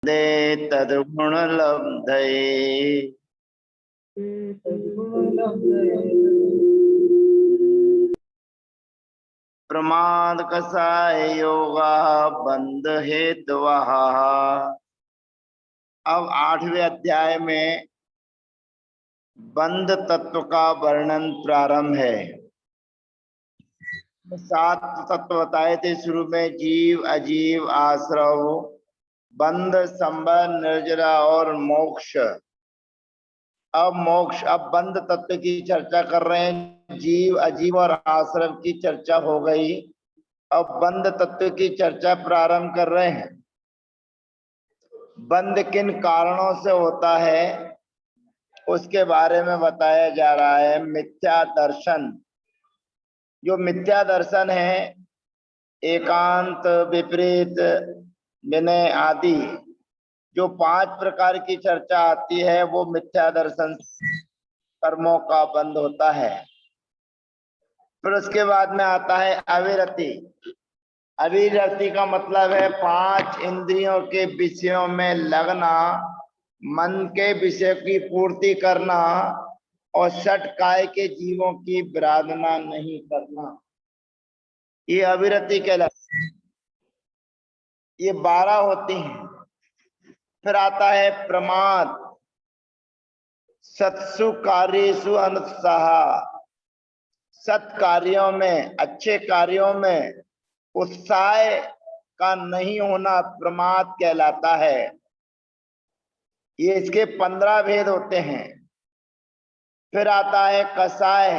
दे तद्गुण लब्धये। प्रमाद कसाय योगा बंध हेतवः। अब 8वें अध्याय में बंध तत्व का वर्णन प्रारंभ है। 7 तत्व बताए थे शुरू में, जीव, अजीव, आश्रव, बंध, संबंध, निर्जरा और मोक्ष। अब मोक्ष, अब बंध तत्व की चर्चा कर रहे हैं। जीव, अजीव और आश्रव की चर्चा हो गई, अब बंध तत्व की चर्चा प्रारंभ कर रहे हैं। बंध किन कारणों से होता है उसके बारे में बताया जा रहा है। मिथ्या दर्शन, जो मिथ्या दर्शन है, एकांत, विपरीत, विनय आदि, जो 5 प्रकार की चर्चा आती है, वो मिथ्या दर्शन कर्मों का बंध होता है। फिर उसके बाद में आता है अविरति। अविरति का मतलब है 5 इंद्रियों के विषयों में लगना, मन के विषय की पूर्ति करना और 6 काय के जीवों की विराधना नहीं करना, ये अविरति कहलाती है। ये 12 होती हैं। फिर आता है प्रमाद। सत्सु कार्येषु अनुत्साह, सत् कार्यों में, अच्छे कार्यों में उत्साह का नहीं होना प्रमाद कहलाता है। ये इसके 15 भेद होते हैं। फिर आता है कसाय।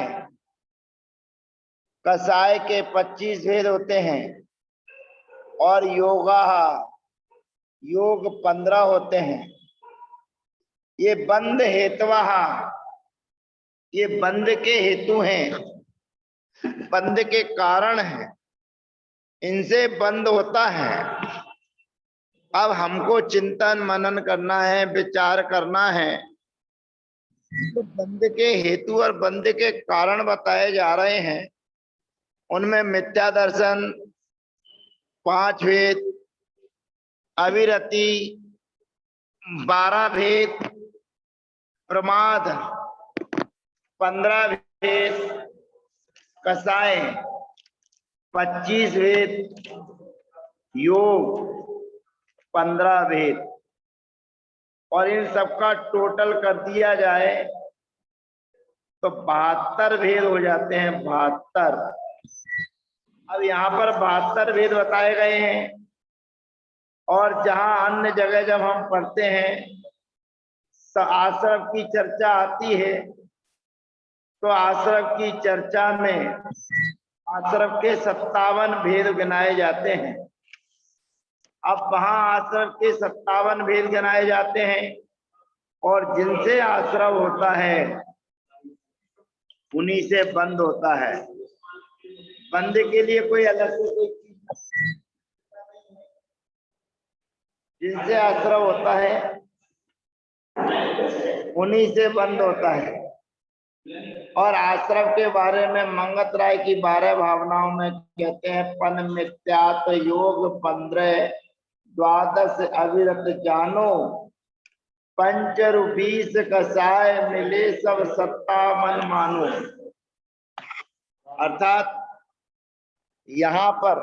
कसाय के 25 भेद होते हैं। और योगा, योग 15 होते हैं। ये बंध हेतवा, ये बंध के हेतु हैं, बंध के कारण हैं, इनसे बंध होता है। अब हमको चिंतन मनन करना है, विचार करना है। तो बंध के हेतु और बंध के कारण बताए जा रहे हैं। उनमें मिथ्या दर्शन 5 भेद, अविरति 12 भेद, प्रमाद 15 भेद, कसाय 25 भेद, योग 15 भेद। और इन सबका टोटल कर दिया जाए तो 72 भेद हो जाते हैं। 72। अब यहाँ पर 72 भेद बताए गए हैं। और जहां अन्य जगह जब हम पढ़ते हैं तो आश्रव की चर्चा आती है, तो आश्रव की चर्चा में आश्रव के 57 भेद गिनाए जाते हैं। अब वहां आश्रव के 57 भेद गिनाए जाते हैं और जिनसे आश्रव होता है उन्हीं से बंध होता है। बंध के लिए कोई अलग से कोई चीज, जिनसे आश्रव होता है उन्हीं से बंध होता है। और आश्रव के बारे में मंगत राय की 12 भावनाओं में कहते हैं, पन मिथ्यात योग 15, 12 अविरत जानो, पंचरु 20 कसाय मिले सब सत्ता मन मानो। अर्थात यहाँ पर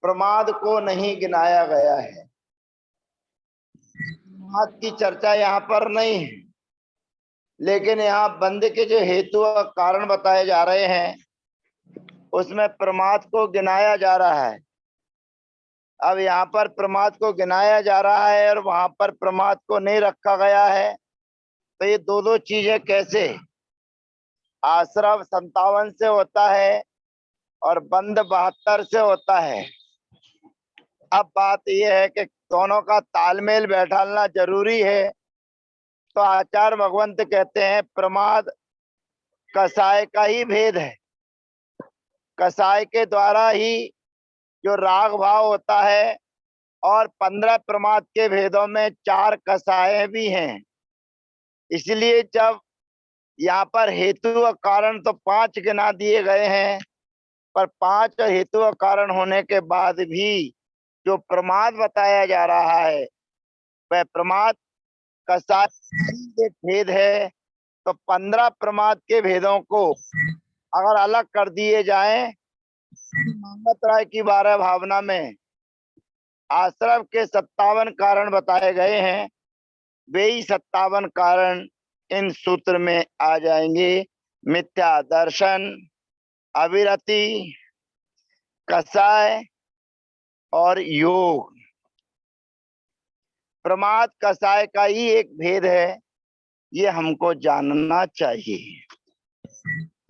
प्रमाद को नहीं गिनाया गया है, प्रमाद की चर्चा यहाँ पर नहीं है, लेकिन यहाँ बंध के जो हेतु और कारण बताए जा रहे हैं उसमें प्रमाद को गिनाया जा रहा है। अब यहाँ पर प्रमाद को गिनाया जा रहा है और वहां पर प्रमाद को नहीं रखा गया है, तो ये दो चीजें कैसे? आश्रव 57 से होता है और बंध 72 से होता है। अब बात यह है कि दोनों का तालमेल बैठाना जरूरी है। तो आचार्य भगवंत कहते हैं प्रमाद कसाय का ही भेद है। कसाय के द्वारा ही जो राग भाव होता है, और 15 प्रमाद के भेदों में 4 कसाय भी हैं। इसलिए जब यहाँ पर हेतु और कारण तो 5 गिना दिए गए हैं, पर 5 हेतु और कारण होने के बाद भी जो प्रमाद बताया जा रहा है वह प्रमाद कसाय के भेद है। तो 15 प्रमाद के भेदों को अगर अलग कर दिए जाएं, मोहम्मद राय की 12 भावना में आश्रम के 57 कारण बताए गए हैं। वे ही 57 कारण इन सूत्र में आ जाएंगे। मिथ्या दर्शन, अविरति, कसाय और योग। प्रमाद कसाय का ही एक भेद है, ये हमको जानना चाहिए।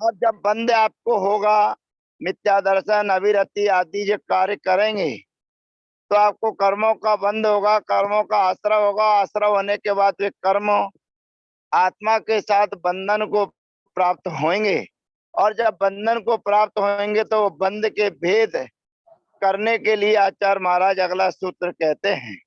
और जब बंद आपको होगा, मिथ्या दर्शन, अविरति आदि जो कार्य करेंगे तो आपको कर्मों का बंध होगा, कर्मों का आश्रय होगा। आश्रय होने के बाद वे कर्म आत्मा के साथ बंधन को प्राप्त होंगे। और जब बंधन को प्राप्त होंगे तो बंध के भेद करने के लिए आचार्य महाराज अगला सूत्र कहते हैं।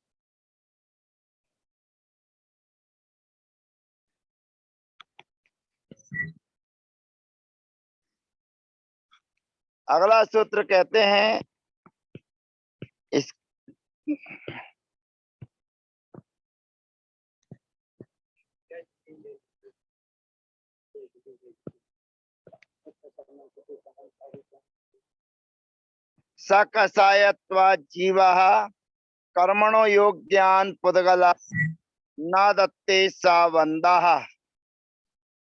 अगला सूत्र कहते हैं इस सकसायत्वा जीवः कर्मणो योग्यान पुद्गला न दत्ते सा बंधः।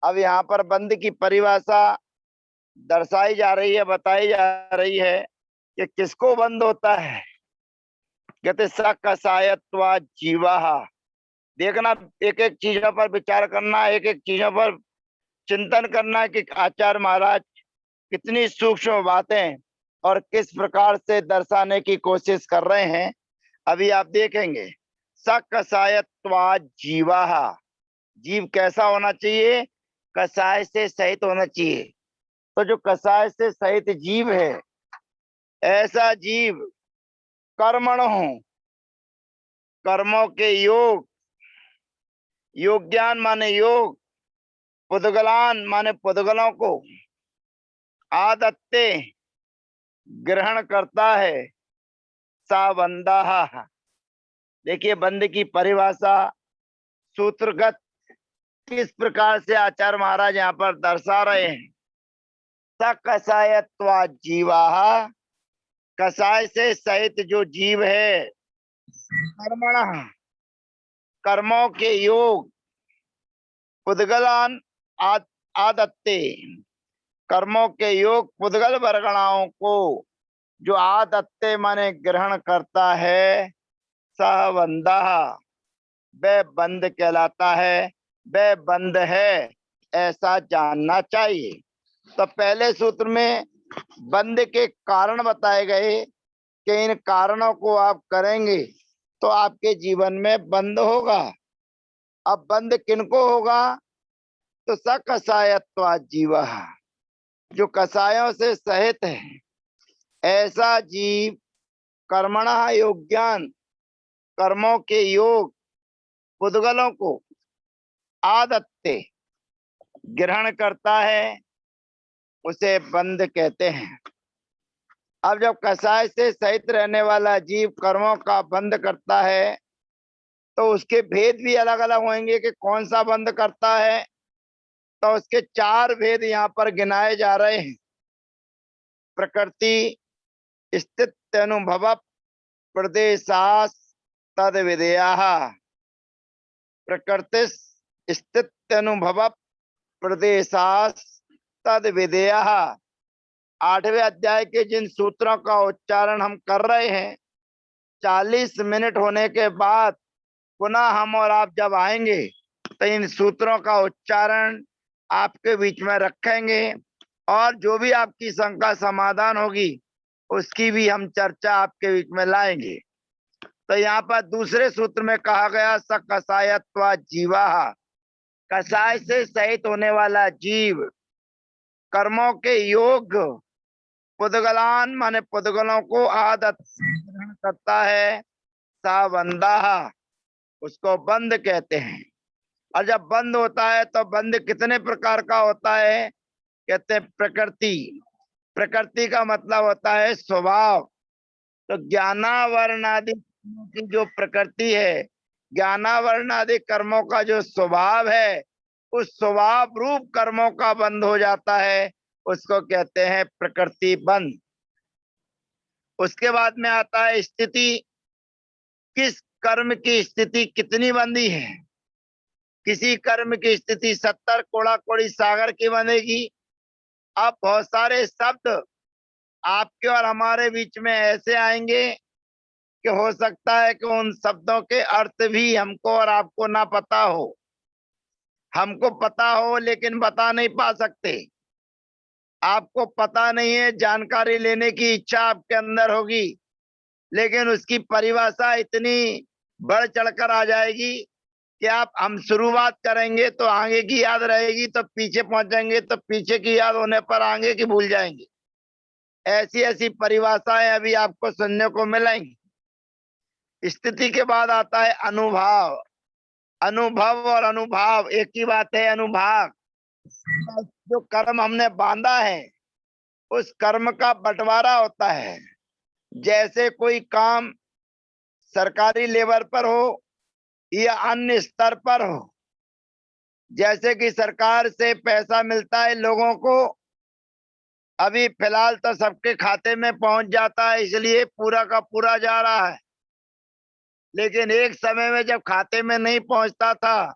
अब यहाँ पर बंध की परिभाषा दर्शाई जा रही है, बताई जा रही है कि किसको बंध होता है। कहते सकसायत्वा जीवः। देखना, एक एक चीजों पर विचार करना, एक एक चीजों पर चिंतन करना कि आचार्य महाराज कितनी सूक्ष्म बातें और किस प्रकार से दर्शाने की कोशिश कर रहे हैं, अभी आप देखेंगे। सकसायत्वा जीवा, जीव कैसा होना चाहिए? कसाय से सहित होना चाहिए। तो जो कसाय से सहित जीव है, ऐसा जीव कर्मण हो, कर्मों के योग, योग्यान माने योग, पुद्गलान माने पुद्गलों को, आदत्ते ग्रहण करता है, सा बंधा। देखिए बंद की परिभाषा सूत्रगत किस प्रकार से आचार्य महाराज यहाँ पर दर्शा रहे हैं। सकसायत्वा जीवा, कसाय से सहित जो जीव है, कर्मण कर्मों के योग, पुद्गलान आदत्ते कर्मों के योग, पुद्गल वर्गणाओं को जो आदत्ते माने ग्रहण करता है, सह बंधा वह बंद कहलाता है, वह बंद है, ऐसा जानना चाहिए। तो पहले सूत्र में बंद के कारण बताए गए कि इन कारणों को आप करेंगे तो आपके जीवन में बंद होगा। अब बंद किनको होगा? तो सकसायत्वा जीवा, जो कसायों से सहित है, ऐसा जीव कर्मणः योग्यान कर्मों के योग, पुद्गलों को आदत्ते ग्रहण करता है, उसे बंद कहते हैं। अब जब कसाय से सहित रहने वाला जीव कर्मों का बंद करता है तो उसके भेद भी अलग अलग होंगे कि कौन सा बंद करता है। तो उसके 4 भेद यहाँ पर गिनाए जा रहे हैं। प्रकृति स्थित अनुभव प्रदेशास तद विधेया, प्रकृति स्थित अनुभव प्रदेशास तद विधेया। 8वें अध्याय के जिन सूत्रों का उच्चारण हम कर रहे हैं, 40 मिनट होने के बाद पुनः हम और आप जब आएंगे तो इन सूत्रों का उच्चारण आपके बीच में रखेंगे और जो भी आपकी शंका समाधान होगी उसकी भी हम चर्चा आपके बीच में लाएंगे। तो यहाँ पर दूसरे सूत्र में कहा गया सकसायत्वा जीवा, कसाय से सहित होने वाला जीव कर्मों के योग, पुद्गलान माने पुद्गलों को आदत ग्रहण करता है, सा बंधा उसको बंद कहते हैं। और जब बंद होता है तो बंद कितने प्रकार का होता है? कहते हैं प्रकृति। प्रकृति का मतलब होता है स्वभाव, तो ज्ञानावरण आदि कर्मों की जो प्रकृति है, ज्ञानावरण आदि कर्मों का जो स्वभाव है, उस स्वभाव रूप कर्मों का बंध हो जाता है, उसको कहते हैं प्रकृति बंध। उसके बाद में आता है स्थिति। किस कर्म की स्थिति कितनी बंधी है? किसी कर्म की स्थिति 70 कोड़ा कोड़ी सागर की बनेगी। अब बहुत सारे शब्द आपके और हमारे बीच में ऐसे आएंगे कि हो सकता है कि उन शब्दों के अर्थ भी हमको और आपको ना पता हो। हमको पता हो लेकिन बता नहीं पा सकते। आपको पता नहीं है, जानकारी लेने की इच्छा आपके अंदर होगी, लेकिन उसकी परिभाषा इतनी बढ़ चढ़कर आ जाएगी कि आप हम शुरुआत करेंगे तो आगे की याद रहेगी, तो पीछे पहुंचेंगे तो पीछे की याद होने पर आगे की भूल जाएंगे। ऐसी ऐसी परिभाषाएं अभी आपको सुनने को मिलेंगी। स्थिति के बाद आता है अनुभव। अनुभव और अनुभाव एक ही बात है। अनुभाग, जो कर्म हमने बांधा है उस कर्म का बंटवारा होता है। जैसे कोई काम सरकारी लेवल पर हो या अन्य स्तर पर हो, जैसे कि सरकार से पैसा मिलता है लोगों को, अभी फिलहाल तो सबके खाते में पहुंच जाता है, इसलिए पूरा का पूरा जा रहा है। लेकिन एक समय में जब खाते में नहीं पहुंचता था,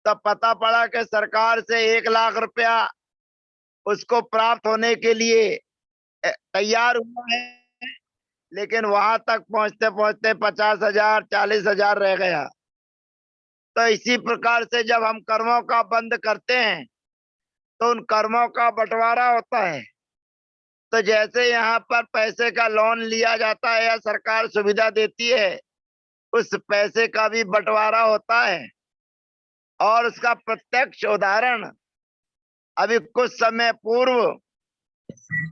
तब पता पड़ा कि सरकार से 1 लाख रुपया उसको प्राप्त होने के लिए तैयार हुआ है, लेकिन वहां तक पहुंचते पहुंचते 50,000 40,000 रह गया। तो इसी प्रकार से जब हम कर्मों का बंद करते हैं तो उन कर्मों का बंटवारा होता है। तो जैसे यहाँ पर पैसे का लोन लिया जाता है या सरकार सुविधा देती है, उस पैसे का भी बंटवारा होता है। और उसका प्रत्यक्ष उदाहरण अभी कुछ समय पूर्व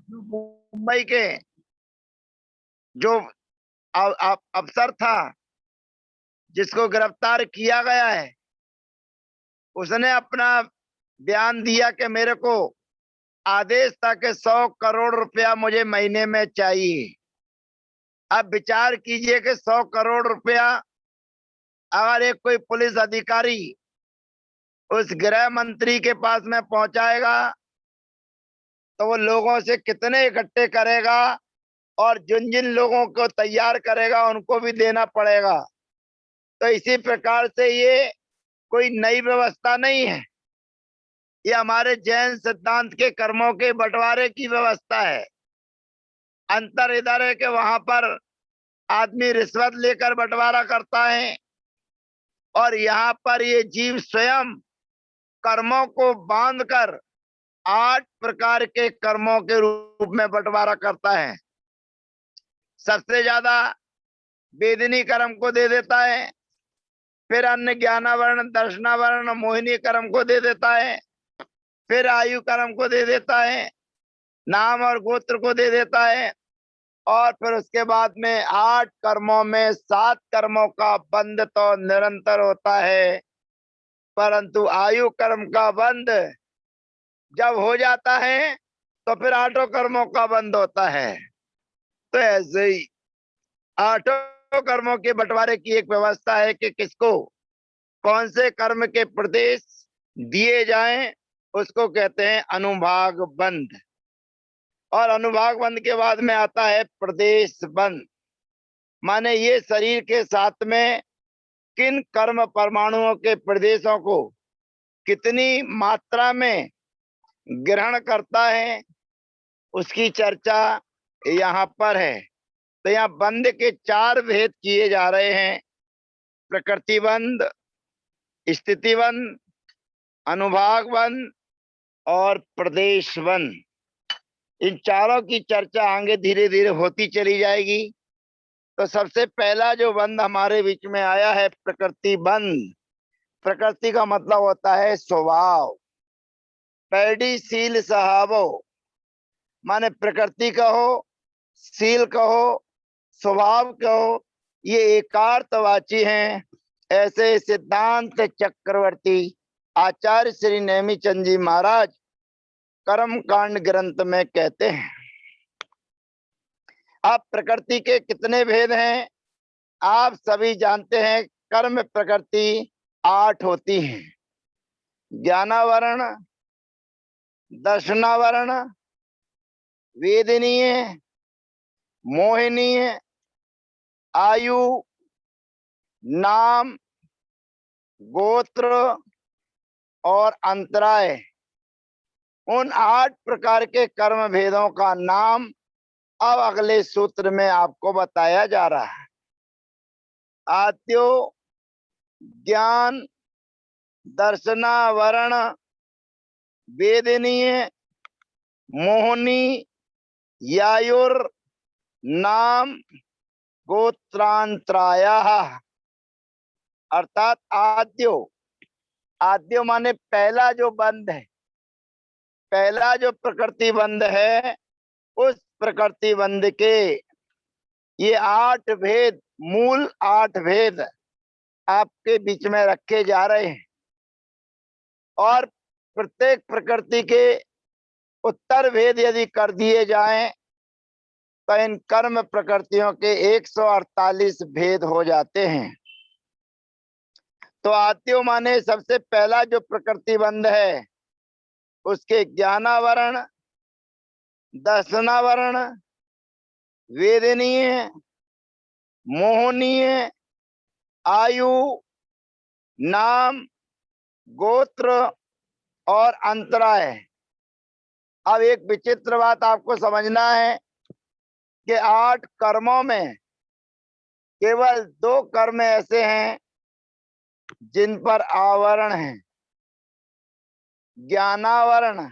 मुंबई के जो अफसर था जिसको गिरफ्तार किया गया है, उसने अपना बयान दिया कि मेरे को आदेश था कि 100 करोड़ रुपया मुझे महीने में चाहिए। अब विचार कीजिए कि 100 करोड़ रुपया अगर एक कोई पुलिस अधिकारी उस गृह मंत्री के पास में पहुंचाएगा तो वो लोगों से कितने इकट्ठे करेगा और जिन जिन लोगों को तैयार करेगा उनको भी देना पड़ेगा। तो इसी प्रकार से ये कोई नई व्यवस्था नहीं है, ये हमारे जैन सिद्धांत के कर्मों के बंटवारे की व्यवस्था है। अंतर इधर है कि वहां पर आदमी रिश्वत लेकर बंटवारा करता है और यहाँ पर ये जीव स्वयं कर्मों को बांधकर 8 प्रकार के कर्मों के रूप में बंटवारा करता है। सबसे ज्यादा वेदनी कर्म को दे देता है, फिर अन्य ज्ञानावरण दर्शनावरण मोहिनी कर्म को दे देता है, फिर आयु कर्म को दे देता है, नाम और गोत्र को दे देता है, और फिर उसके बाद में 8 कर्मों में 7 कर्मों का बंध तो निरंतर होता है, परंतु आयु कर्म का बंध जब हो जाता है तो फिर 8 कर्मों का बंध होता है। तो ऐसे ही 8 कर्मों के बंटवारे की एक व्यवस्था है कि किसको कौन से कर्म के प्रदेश दिए जाएं, उसको कहते हैं अनुभाग बंध। और अनुभाग बंध के बाद में आता है प्रदेश बंध। माने ये शरीर के साथ में किन कर्म परमाणुओं के प्रदेशों को कितनी मात्रा में ग्रहण करता है, उसकी चर्चा यहाँ पर है। तो यहाँ बंध के 4 भेद किए जा रहे हैं: प्रकृति बंध, स्थिति बंध, अनुभाग बंध और प्रदेश बंध। इन चारों की चर्चा आगे धीरे धीरे होती चली जाएगी। तो सबसे पहला जो बंध हमारे बीच में आया है प्रकृति बंध। प्रकृति का मतलब होता है स्वभाव। पैडी शील सहावो, माने प्रकृति कहो, शील कहो, स्वभाव कहो, ये एकार्थवाची हैं। ऐसे सिद्धांत चक्रवर्ती आचार्य श्री नेमिचंद जी महाराज कर्म कांड ग्रंथ में कहते हैं। अब प्रकृति के कितने भेद हैं आप सभी जानते हैं। कर्म प्रकृति 8 होती हैं। ज्ञानावरण, दर्शनावरण, वेदनीय, मोहनीय, आयु, नाम, गोत्र और अंतराय। उन 8 प्रकार के कर्म भेदों का नाम अब अगले सूत्र में आपको बताया जा रहा है। आद्यो, ज्ञान, दर्शनावरण, वेदनीय, मोहनी, यायुर, नाम, गोत्रांतरायः। अर्थात आद्यो, आद्यो माने पहला जो बंध है, पहला जो प्रकृति बंध है, उस प्रकृति बंध के ये 8 भेद, मूल 8 भेद आपके बीच में रखे जा रहे हैं। और प्रत्येक प्रकृति के उत्तर भेद यदि कर दिए जाएं तो इन कर्म प्रकृतियों के 148 भेद हो जाते हैं। तो आद्यो माने सबसे पहला जो प्रकृति बंध है उसके ज्ञानावरण, दर्शनावरण, वेदनीय, मोहनीय, आयु, नाम, गोत्र और अंतराय। अब एक विचित्र बात आपको समझना है कि 8 कर्मों में केवल 2 कर्म ऐसे हैं जिन पर आवरण है। ज्ञानावरण,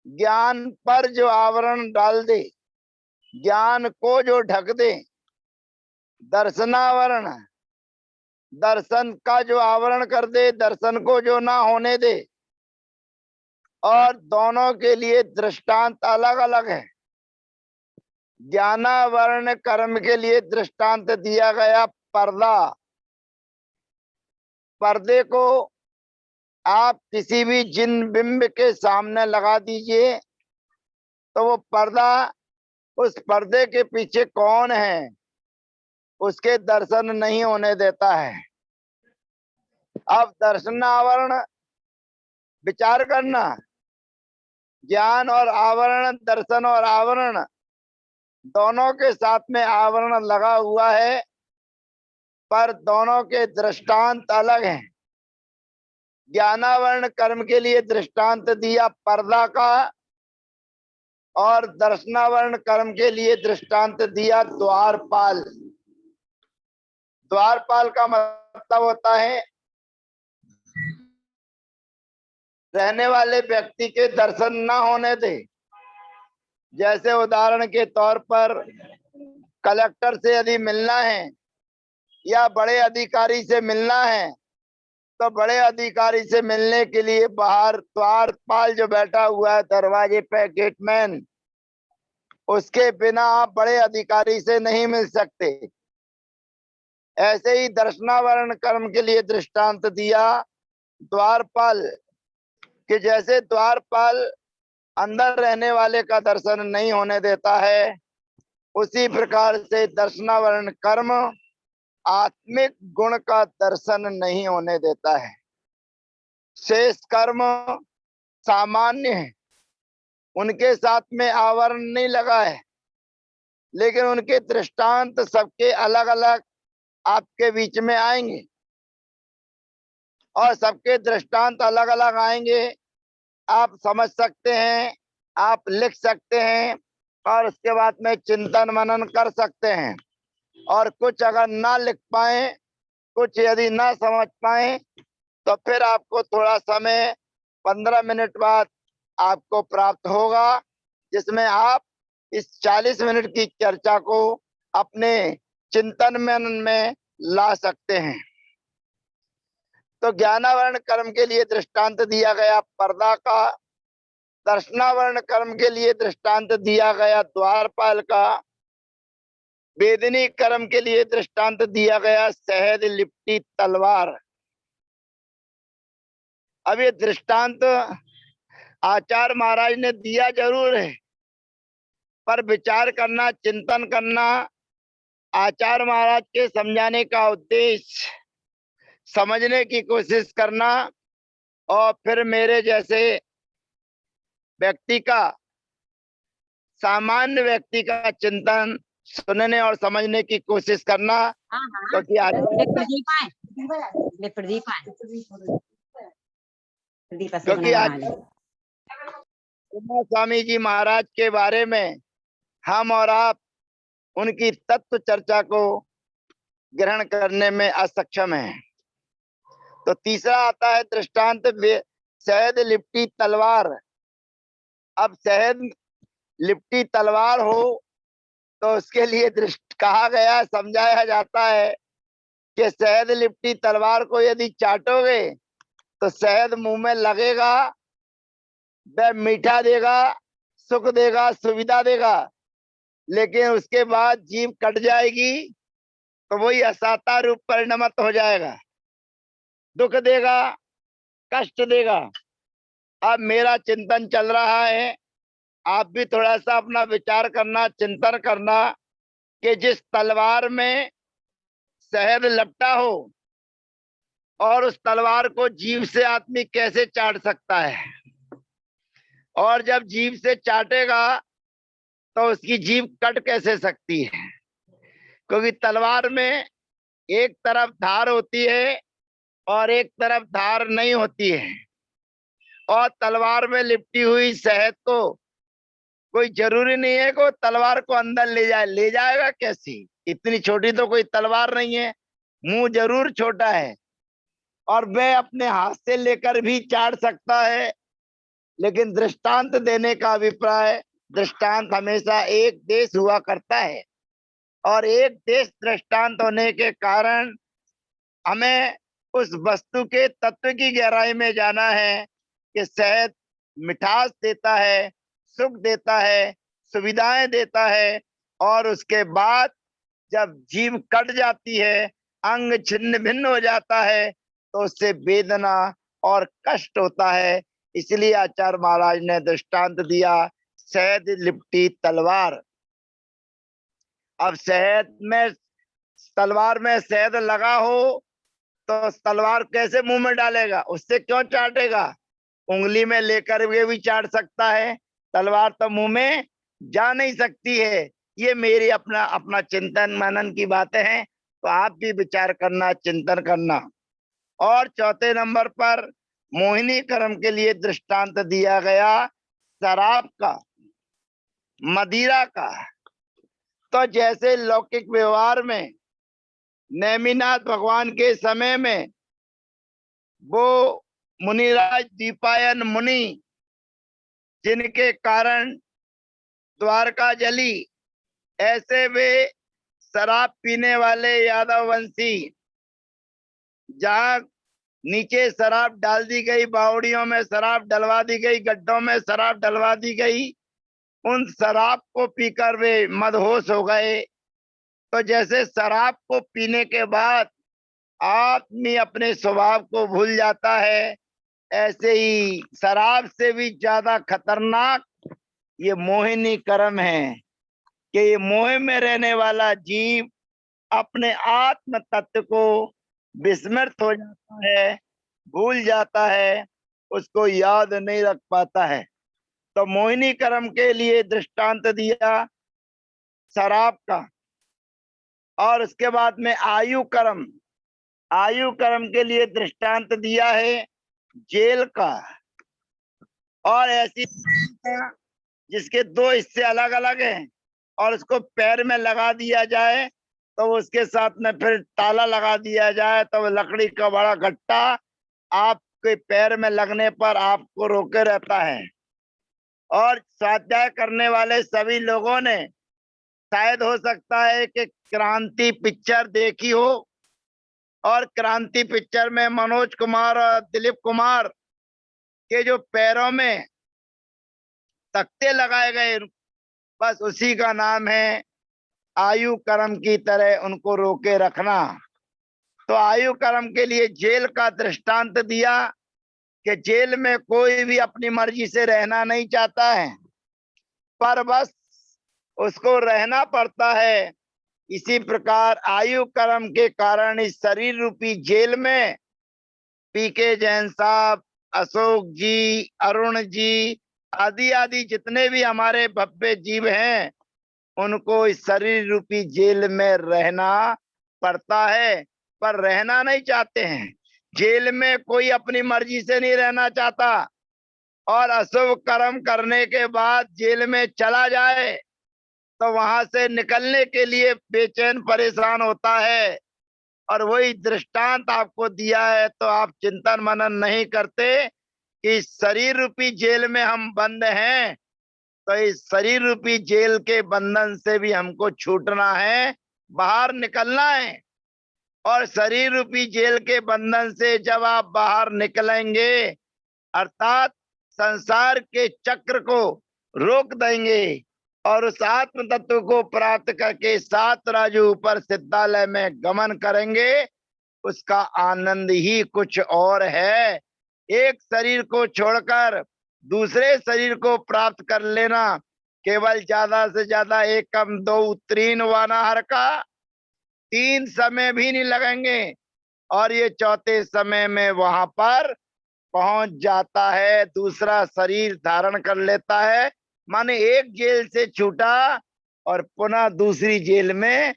ज्ञान पर जो आवरण डाल दे, ज्ञान को जो ढक दे। दर्शनावरण, दर्शन का जो आवरण कर दे, दर्शन को जो ना होने दे। और दोनों के लिए दृष्टांत अलग अलग है। ज्ञानावरण कर्म के लिए दृष्टांत दिया गया पर्दा। पर्दे को आप किसी भी जिन बिंब के सामने लगा दीजिए तो वो पर्दा, उस पर्दे के पीछे कौन है उसके दर्शन नहीं होने देता है। अब दर्शन आवरण विचार करना, ज्ञान और आवरण, दर्शन और आवरण दोनों के साथ में आवरण लगा हुआ है, पर दोनों के दृष्टांत अलग हैं। ज्ञानावरण कर्म के लिए दृष्टांत दिया पर्दा का और दर्शनावरण कर्म के लिए दृष्टांत दिया द्वारपाल। द्वारपाल का मतलब होता है रहने वाले व्यक्ति के दर्शन ना होने दे। जैसे उदाहरण के तौर पर कलेक्टर से यदि मिलना है या बड़े अधिकारी से मिलना है तो बड़े अधिकारी से मिलने के लिए बाहर द्वारपाल जो बैठा हुआ है दरवाजे पे, गेटमैन, उसके बिना आप बड़े अधिकारी से नहीं मिल सकते। ऐसे ही दर्शनावरण कर्म के लिए दृष्टांत दिया द्वारपाल कि जैसे द्वारपाल अंदर रहने वाले का दर्शन नहीं होने देता है, उसी प्रकार से दर्शनावरण कर्म आत्मिक गुण का दर्शन नहीं होने देता है। शेष कर्म सामान्य है, उनके साथ में आवरण नहीं लगा है, लेकिन उनके दृष्टांत सबके अलग अलग आपके बीच में आएंगे और सबके दृष्टांत अलग अलग आएंगे। आप समझ सकते हैं, आप लिख सकते हैं और उसके बाद में चिंतन मनन कर सकते हैं। और कुछ अगर ना लिख पाए, कुछ यदि ना समझ पाए तो फिर आपको थोड़ा समय 15 मिनट बाद आपको प्राप्त होगा, जिसमें आप इस 40 मिनट की चर्चा को अपने चिंतन मनन में ला सकते हैं। तो ज्ञानावरण कर्म के लिए दृष्टांत दिया गया पर्दा का, दर्शनावरण कर्म के लिए दृष्टांत दिया गया द्वारपाल का, वेदनी कर्म के लिए दृष्टांत दिया गया शहद लिपटी तलवार। अब ये दृष्टांत आचार्य महाराज ने दिया जरूर है, पर विचार करना, चिंतन करना, आचार्य महाराज के समझाने का उद्देश्य समझने की कोशिश करना, और फिर मेरे जैसे व्यक्ति का, सामान्य व्यक्ति का चिंतन सुनने और समझने की कोशिश करना। क्योंकि स्वामी जी महाराज के बारे में हम और आप उनकी तत्व चर्चा को ग्रहण करने में असक्षम हैं। तो तीसरा आता है दृष्टांत, शहद लिपटी तलवार। अब शहद लिपटी तलवार हो तो उसके लिए कहा गया, समझाया जाता है कि शहद लिपटी तलवार को यदि चाटोगे तो शहद मुंह में लगेगा, वह मीठा देगा, सुख देगा, सुविधा देगा, लेकिन उसके बाद जीभ कट जाएगी तो वही असाता रूप परिणमित हो जाएगा, दुख देगा, कष्ट देगा। अब मेरा चिंतन चल रहा है, आप भी थोड़ा सा अपना विचार करना, चिंतन करना कि जिस तलवार में शहद लपटा हो और उस तलवार को जीभ से आदमी कैसे चाट सकता है, और जब जीभ से चाटेगा तो उसकी जीभ कट कैसे सकती है, क्योंकि तलवार में एक तरफ धार होती है और एक तरफ धार नहीं होती है। और तलवार में लिपटी हुई शहद को कोई जरूरी नहीं है कि तलवार को अंदर ले जाए, ले जाएगा कैसी, इतनी छोटी तो कोई तलवार नहीं है, मुंह जरूर छोटा है और वह अपने हाथ से लेकर भी चाट सकता है। लेकिन दृष्टांत देने का अभिप्राय, दृष्टांत हमेशा एक देश हुआ करता है, और एक देश दृष्टांत होने के कारण हमें उस वस्तु के तत्व की गहराई में जाना है कि शहद मिठास देता है, सुख देता है, सुविधाएं देता है, और उसके बाद जब जीभ कट जाती है, अंग छिन्न भिन्न हो जाता है, तो उससे वेदना और कष्ट होता है। इसलिए आचार्य महाराज ने दृष्टांत दिया, शहद लिपटी तलवार। अब शहद में, तलवार में शहद लगा हो तो तलवार कैसे मुंह में डालेगा, उससे क्यों चाटेगा, उंगली में लेकर के भी चाट सकता है, तलवार तो मुंह में जा नहीं सकती है। ये मेरी अपना चिंतन मनन की बातें हैं, तो आप भी विचार करना, चिंतन करना। और चौथे नंबर पर मोहिनी कर्म के लिए दृष्टांत दिया गया शराब का, मदिरा का। तो जैसे लौकिक व्यवहार में नेमिनाथ भगवान के समय में वो मुनिराज दीपायन मुनि, जिनके कारण द्वारका जली, ऐसे वे शराब पीने वाले यादव वंशी, जहां नीचे शराब डाल दी गई, बावड़ियों में शराब डलवा दी गई, गड्ढों में शराब डलवा दी गई, उन शराब को पीकर वे मदहोश हो गए। तो जैसे शराब को पीने के बाद आदमी अपने स्वभाव को भूल जाता है, ऐसे ही शराब से भी ज्यादा खतरनाक ये मोहिनी कर्म है कि ये मोह में रहने वाला जीव अपने आत्म तत्व को विस्मृत हो जाता है, भूल जाता है, उसको याद नहीं रख पाता है। तो मोहिनी कर्म के लिए दृष्टांत दिया शराब का। और उसके बाद में आयु कर्म, आयु कर्म के लिए दृष्टांत दिया है जेल का। और ऐसी जिसके दो हिस्से अलग अलग हैं और उसको पैर में लगा दिया जाए तो उसके साथ में फिर ताला लगा दिया जाए, तो वो लकड़ी का बड़ा गट्टा आपके पैर में लगने पर आपको रोके रहता है। और स्वाध्याय करने वाले सभी लोगों ने, शायद हो सकता है कि क्रांति पिक्चर देखी हो, और क्रांति पिक्चर में मनोज कुमार और दिलीप कुमार के जो पैरों में तख्ते लगाए गए, बस उसी का नाम है आयु कर्म की तरह उनको रोके रखना। तो आयु कर्म के लिए जेल का दृष्टांत दिया कि जेल में कोई भी अपनी मर्जी से रहना नहीं चाहता है, पर बस उसको रहना पड़ता है। इसी प्रकार आयु कर्म के कारण इस शरीर रूपी जेल में पीके जैन साहब, अशोक जी, अरुण जी आदि आदि जितने भी हमारे भव्य जीव हैं, उनको इस शरीर रूपी जेल में रहना पड़ता है। पर रहना नहीं चाहते हैं। जेल में कोई अपनी मर्जी से नहीं रहना चाहता, और अशुभ कर्म करने के बाद जेल में चला जाए तो वहां से निकलने के लिए बेचैन परेशान होता है। और वही दृष्टांत आपको दिया है, तो आप चिंतन मनन नहीं करते कि शरीर रूपी जेल में हम बंद हैं, तो इस शरीर रूपी जेल के बंधन से भी हमको छूटना है, बाहर निकलना है। और शरीर रूपी जेल के बंधन से जब आप बाहर निकलेंगे, अर्थात संसार के चक्र को रोक देंगे और उस आत्म तत्व को प्राप्त करके सात राजू ऊपर सिद्धालय में गमन करेंगे, उसका आनंद ही कुछ और है। एक शरीर को छोड़कर दूसरे शरीर को प्राप्त कर लेना केवल ज्यादा से ज्यादा एक कम दो उत्तीर्ण वानाहर का 3 समय भी नहीं लगेंगे, और ये चौथे समय में वहां पर पहुंच जाता है, दूसरा शरीर धारण कर लेता है। माने एक जेल से छूटा और पुनः दूसरी जेल में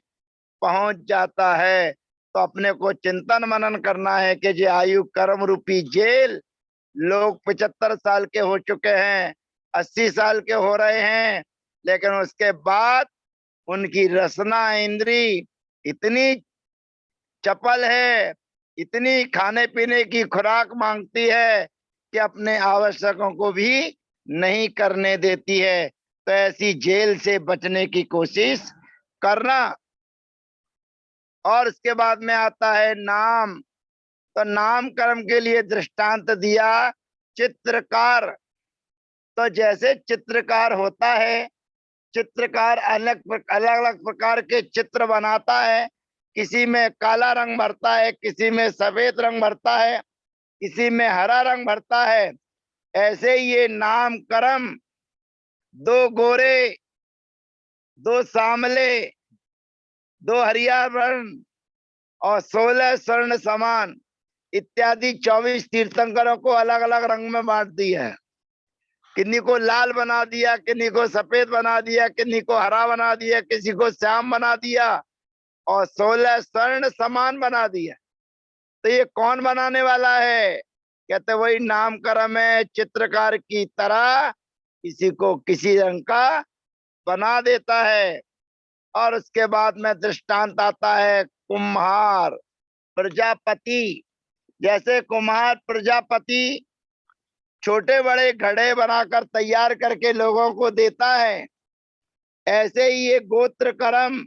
पहुंच जाता है। तो अपने को चिंतन मनन करना है कि जो आयु कर्म रूपी जेल, लोग 75 साल के हो चुके हैं, 80 साल के हो रहे हैं, लेकिन उसके बाद उनकी रसना इंद्री इतनी चपल है, इतनी खाने पीने की खुराक मांगती है कि अपने आवश्यकों को भी नहीं करने देती है। तो ऐसी जेल से बचने की कोशिश करना। और इसके बाद में आता है नाम। तो नाम कर्म के लिए दृष्टांत दिया चित्रकार। तो जैसे चित्रकार होता है, चित्रकार अलग अलग प्रकार के चित्र बनाता है। किसी में काला रंग भरता है, किसी में सफेद रंग भरता है, किसी में हरा रंग भरता है। ऐसे ही ये नाम कर्म, दो गोरे, दो सांवले, दो हरिया वर्ण और 16 स्वर्ण समान इत्यादि 24 तीर्थंकरों को अलग अलग रंग में बांट दिया है। किन्हीं को लाल बना दिया, किन्हीं को सफेद बना दिया, किन्हीं को हरा बना दिया, किसी को श्याम बना दिया और 16 स्वर्ण समान बना दिया। तो ये कौन बनाने वाला है? कहते वही नाम कर्म है। चित्रकार की तरह किसी को किसी रंग का बना देता है। और उसके बाद में दृष्टांत आता है कुम्हार, प्रजापति। जैसे कुम्हार प्रजापति छोटे बड़े घड़े बनाकर तैयार करके लोगों को देता है, ऐसे ही ये गोत्र कर्म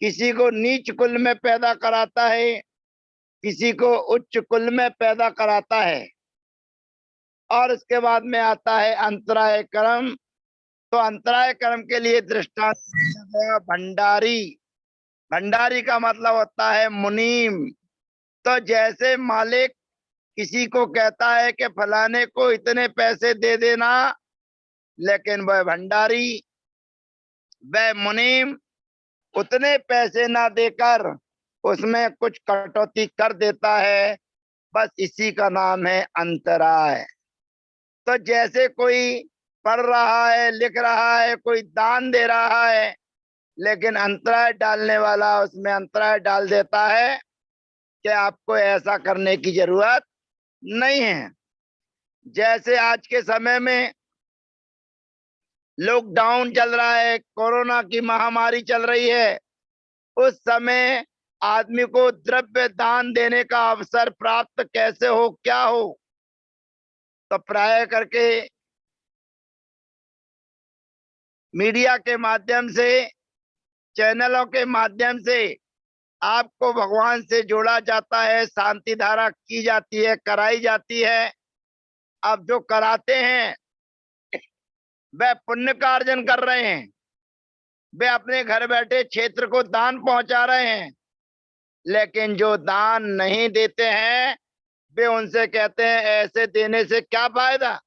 किसी को नीच कुल में पैदा कराता है, किसी को उच्च कुल में पैदा कराता है। और उसके बाद में आता है अंतराय कर्म। तो अंतराय कर्म के लिए दृष्टांत दिया गया भंडारी। भंडारी का मतलब होता है मुनीम। तो जैसे मालिक किसी को कहता है कि फलाने को इतने पैसे दे देना, लेकिन वह भंडारी, वह मुनीम उतने पैसे ना देकर उसमें कुछ कटौती कर देता है, बस इसी का नाम है अंतराय। तो जैसे कोई पढ़ रहा है, लिख रहा है, कोई दान दे रहा है, लेकिन अंतराय डालने वाला उसमें अंतराय डाल देता है कि आपको ऐसा करने की जरूरत नहीं है। जैसे आज के समय में लॉकडाउन चल रहा है, कोरोना की महामारी चल रही है, उस समय आदमी को द्रव्य दान देने का अवसर प्राप्त कैसे हो, क्या हो? तो प्राय करके मीडिया के माध्यम से, चैनलों के माध्यम से आपको भगवान से जोड़ा जाता है, शांति धारा की जाती है, कराई जाती है। अब जो कराते हैं वह पुण्य का अर्जन कर रहे हैं, वे अपने घर बैठे क्षेत्र को दान पहुंचा रहे हैं। लेकिन जो दान नहीं देते हैं, वे उनसे कहते हैं ऐसे देने से क्या फायदा,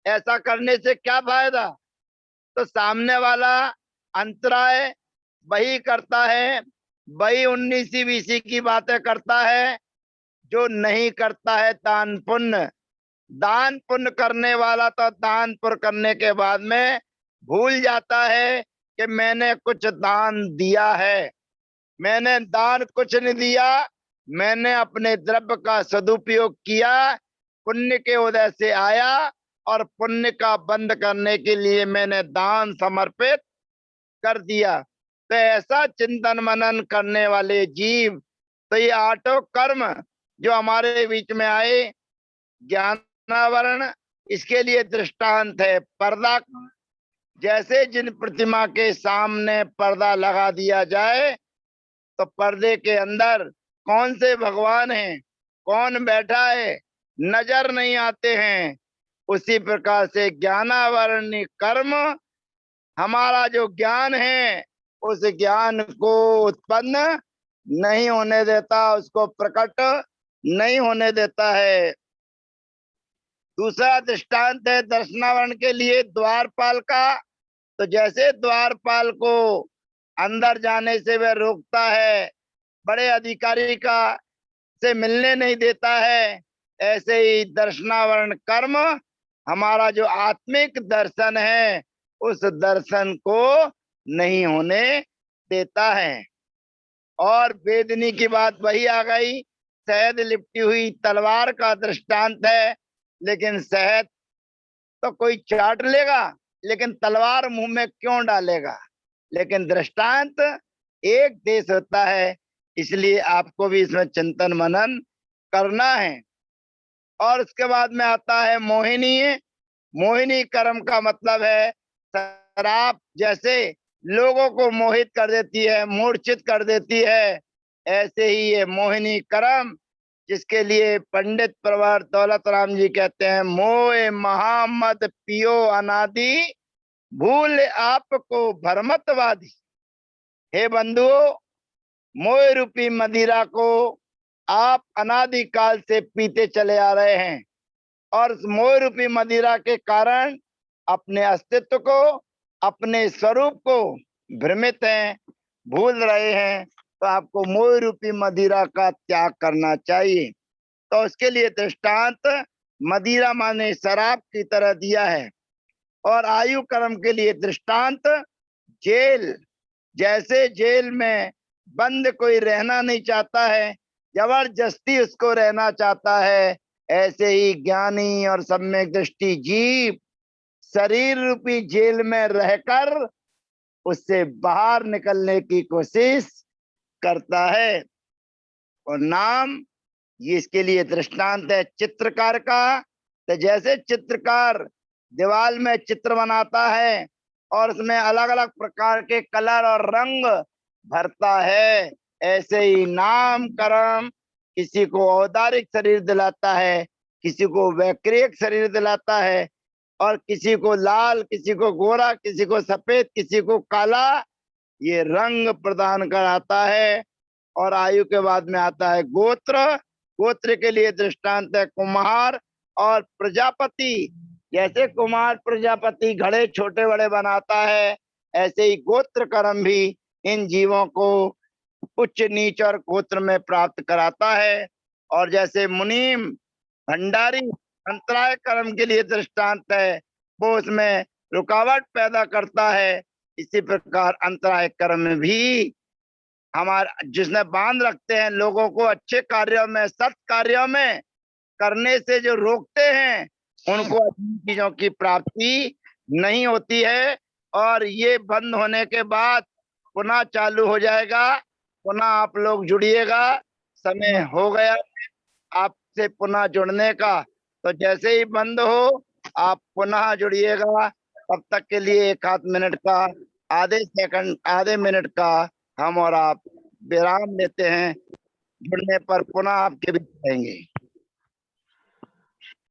ऐसा करने से क्या फायदा। तो सामने वाला अंतराय वही करता है, वही 19वीं बीसी की बातें करता है जो नहीं करता है दान पुण्य। दान पुण्य करने वाला तो दान पुण्य करने के बाद में भूल जाता है कि मैंने कुछ दान दिया है। मैंने दान कुछ नहीं दिया, मैंने अपने द्रव्य का सदुपयोग किया, पुण्य के उदय से आया और पुण्य का बंद करने के लिए मैंने दान समर्पित कर दिया। तो ऐसा चिंतन मनन करने वाले जीव, तो ये आठों कर्म जो हमारे बीच में आए, ज्ञानावरण, इसके लिए दृष्टांत है पर्दा। जैसे जिन प्रतिमा के सामने पर्दा लगा दिया जाए तो पर्दे के अंदर कौन से भगवान हैं, कौन बैठा है, नजर नहीं आते हैं। उसी प्रकार से ज्ञानावरण कर्म हमारा जो ज्ञान है उस ज्ञान को उत्पन्न नहीं होने देता, उसको प्रकट नहीं होने देता है। दूसरा दृष्टांत है दर्शनावरण के लिए द्वारपाल का। तो जैसे द्वारपाल को अंदर जाने से वह रोकता है, बड़े अधिकारी का से मिलने नहीं देता है, ऐसे ही दर्शनावरण कर्म हमारा जो आत्मिक दर्शन है उस दर्शन को नहीं होने देता है। और वेदनी की बात वही आ गई, शहद लिपटी हुई तलवार का दृष्टांत है। लेकिन शहद तो कोई चाट लेगा, लेकिन तलवार मुंह में क्यों डालेगा। लेकिन दृष्टांत एक देश होता है, इसलिए आपको भी इसमें चिंतन मनन करना है। और उसके बाद में आता है मोहिनी। मोहिनी कर्म का मतलब है शराब जैसे लोगों को मोहित कर देती है, मूर्छित कर देती है, ऐसे ही ये मोहिनी कर्म, जिसके लिए पंडित प्रवर दौलत राम जी कहते हैं, मोह महामद पियो अनादि, भूल आपको भरमतवादी। हे बंधुओं, मोह रूपी मदिरा को आप अनादिकाल से पीते चले आ रहे हैं और उस मोह रूपी मदिरा के कारण अपने अस्तित्व को, अपने स्वरूप को भ्रमित हैं, भूल रहे हैं। तो आपको मोह रूपी मदिरा का त्याग करना चाहिए। तो उसके लिए दृष्टांत मदिरा माने शराब की तरह दिया है। और आयु कर्म के लिए दृष्टांत जेल। जैसे जेल में बंद कोई रहना नहीं चाहता है, जबरदस्ती उसको रहना चाहता है, ऐसे ही ज्ञानी और सम्यक दृष्टि जीव शरीर रूपी जेल में रहकर उससे बाहर निकलने की कोशिश करता है। और नाम, ये इसके लिए दृष्टांत है चित्रकार का। तो जैसे चित्रकार दीवार में चित्र बनाता है और उसमें अलग अलग प्रकार के कलर और रंग भरता है, ऐसे ही नाम कर्म किसी को औदारिक शरीर दिलाता है, किसी को वैक्रिक शरीर दिलाता है, और किसी को लाल, किसी को गोरा, किसी को सफेद, किसी को काला, ये रंग प्रदान कराता है। और आयु के बाद में आता है गोत्र। गोत्र के लिए दृष्टांत है कुम्हार और प्रजापति। जैसे कुमार प्रजापति घड़े छोटे बड़े बनाता है, ऐसे ही गोत्र कर्म भी इन जीवों को उच्च नीच और गोत्र में प्राप्त कराता है। और जैसे मुनीम भंडारी अंतराय कर्म के लिए दृष्टांत है, वो उसमें रुकावट पैदा करता है, इसी प्रकार अंतराय कर्म भी हमारा जिसने बांध रखते हैं लोगों को अच्छे कार्यों में, सत कार्यों में करने से जो रोकते हैं, उनको अच्छी चीजों की प्राप्ति नहीं होती है। और ये बंद होने के बाद पुनः चालू हो जाएगा, पुनः आप लोग जुड़िएगा। समय हो गया आपसे पुनः जुड़ने का, तो जैसे ही बंद हो आप पुनः जुड़िएगा। तब तक के लिए एक आध मिनट का, आधे सेकंड, आधे मिनट का हम और आप विराम लेते हैं। जुड़ने पर पुनः आपके बीच रहेंगे।